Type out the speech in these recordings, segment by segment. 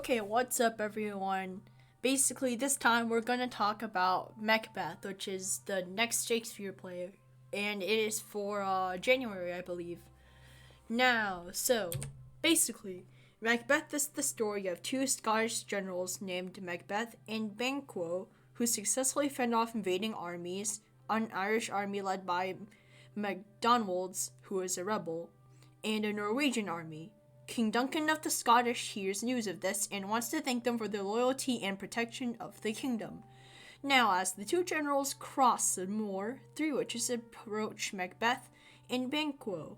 Okay, what's up, everyone? Basically, this time we're gonna talk about Macbeth, which is the next Shakespeare play, and it is for January, I believe. Basically, Macbeth is the story of two Scottish generals named Macbeth and Banquo, who successfully fend off invading armies, an Irish army led by MacDonald's, who is a rebel, and a Norwegian army. King Duncan of the Scottish hears news of this and wants to thank them for their loyalty and protection of the kingdom. Now, as the two generals cross the moor, three witches approach Macbeth and Banquo,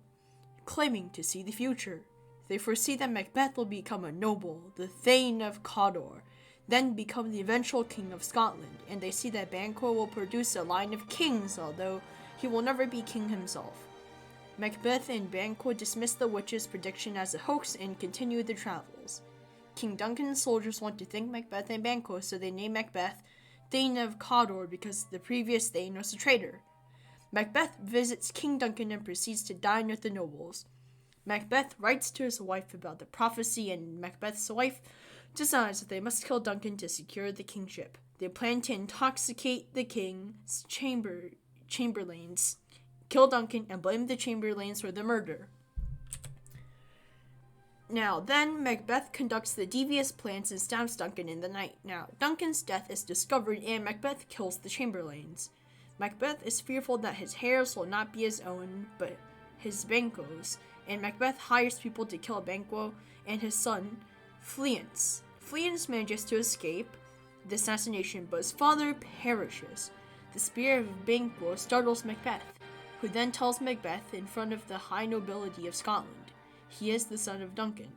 claiming to see the future. They foresee that Macbeth will become a noble, the Thane of Cawdor, then become the eventual king of Scotland, and they see that Banquo will produce a line of kings, although he will never be king himself. Macbeth and Banquo dismiss the witch's prediction as a hoax and continue their travels. King Duncan's soldiers want to thank Macbeth and Banquo, so they name Macbeth Thane of Cawdor because the previous Thane was a traitor. Macbeth visits King Duncan and proceeds to dine with the nobles. Macbeth writes to his wife about the prophecy, and Macbeth's wife decides that they must kill Duncan to secure the kingship. They plan to intoxicate the king's chamberlains, kill Duncan, and blame the Chamberlains for the murder. Then Macbeth conducts the devious plans and stabs Duncan in the night. Duncan's death is discovered and Macbeth kills the Chamberlains. Macbeth is fearful that his heirs will not be his own, but his Banquo's, and Macbeth hires people to kill Banquo and his son, Fleance. Fleance manages to escape the assassination, but his father perishes. The spear of Banquo startles Macbeth, who then tells Macbeth in front of the high nobility of Scotland he is the son of Duncan.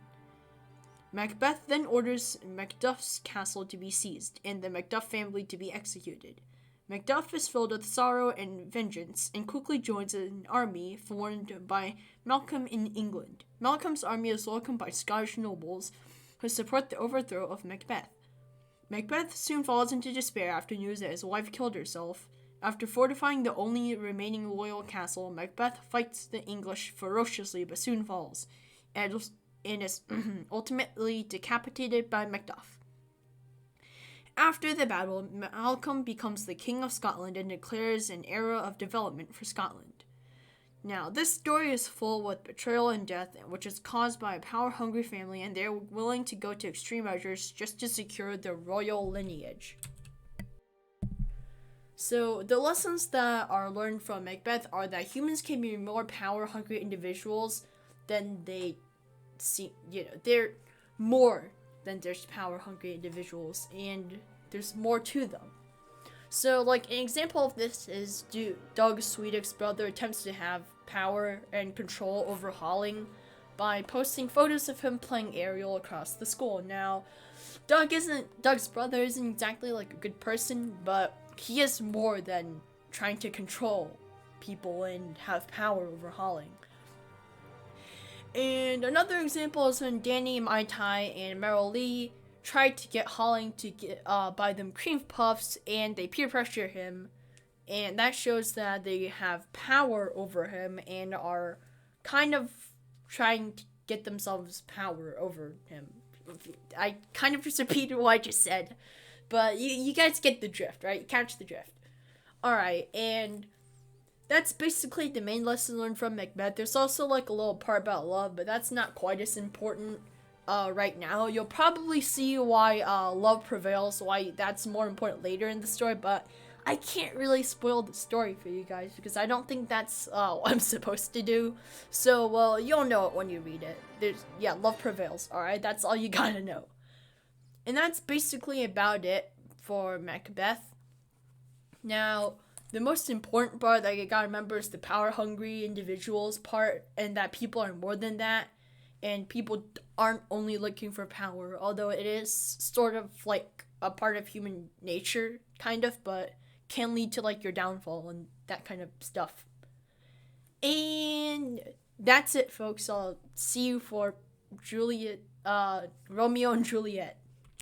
Macbeth then orders Macduff's castle to be seized and the Macduff family to be executed. Macduff is filled with sorrow and vengeance and quickly joins an army formed by Malcolm in England. Malcolm's army is welcomed by Scottish nobles who support the overthrow of Macbeth. Macbeth soon falls into despair after news that his wife killed herself. After fortifying the only remaining loyal castle, Macbeth fights the English ferociously but soon falls, and is ultimately decapitated by Macduff. After the battle, Malcolm becomes the King of Scotland and declares an era of development for Scotland. This story is full with betrayal and death, which is caused by a power-hungry family, and they're willing to go to extreme measures just to secure their royal lineage. So, the lessons that are learned from Macbeth are that humans can be more power-hungry individuals than they seem, they're more than there's power-hungry individuals, and there's more to them. So, an example of this is Doug Sweetick's brother attempts to have power and control over Holling by posting photos of him playing aerial across the school. Doug's brother isn't exactly a good person, but he is more than trying to control people and have power over Holling. And another example is when Danny, Mai Tai, and Meryl Lee tried to get Holling to buy them cream puffs, and they peer pressure him, and that shows that they have power over him and are kind of trying to get themselves power over him. I kind of just repeated what I just said, but you guys get the drift, right? You catch the drift. Alright, and that's basically the main lesson learned from Macbeth. There's also a little part about love, but that's not quite as important right now. You'll probably see why love prevails, why that's more important later in the story, but I can't really spoil the story for you guys because I don't think that's what I'm supposed to do. So, you'll know it when you read it. Love prevails, alright? That's all you gotta know. And that's basically about it for Macbeth. The most important part that you gotta remember is the power-hungry individuals part, and that people are more than that, and people aren't only looking for power, although it is sort of a part of human nature, kind of, but can lead to your downfall and that kind of stuff. And that's it, folks. I'll see you for Romeo and Juliet.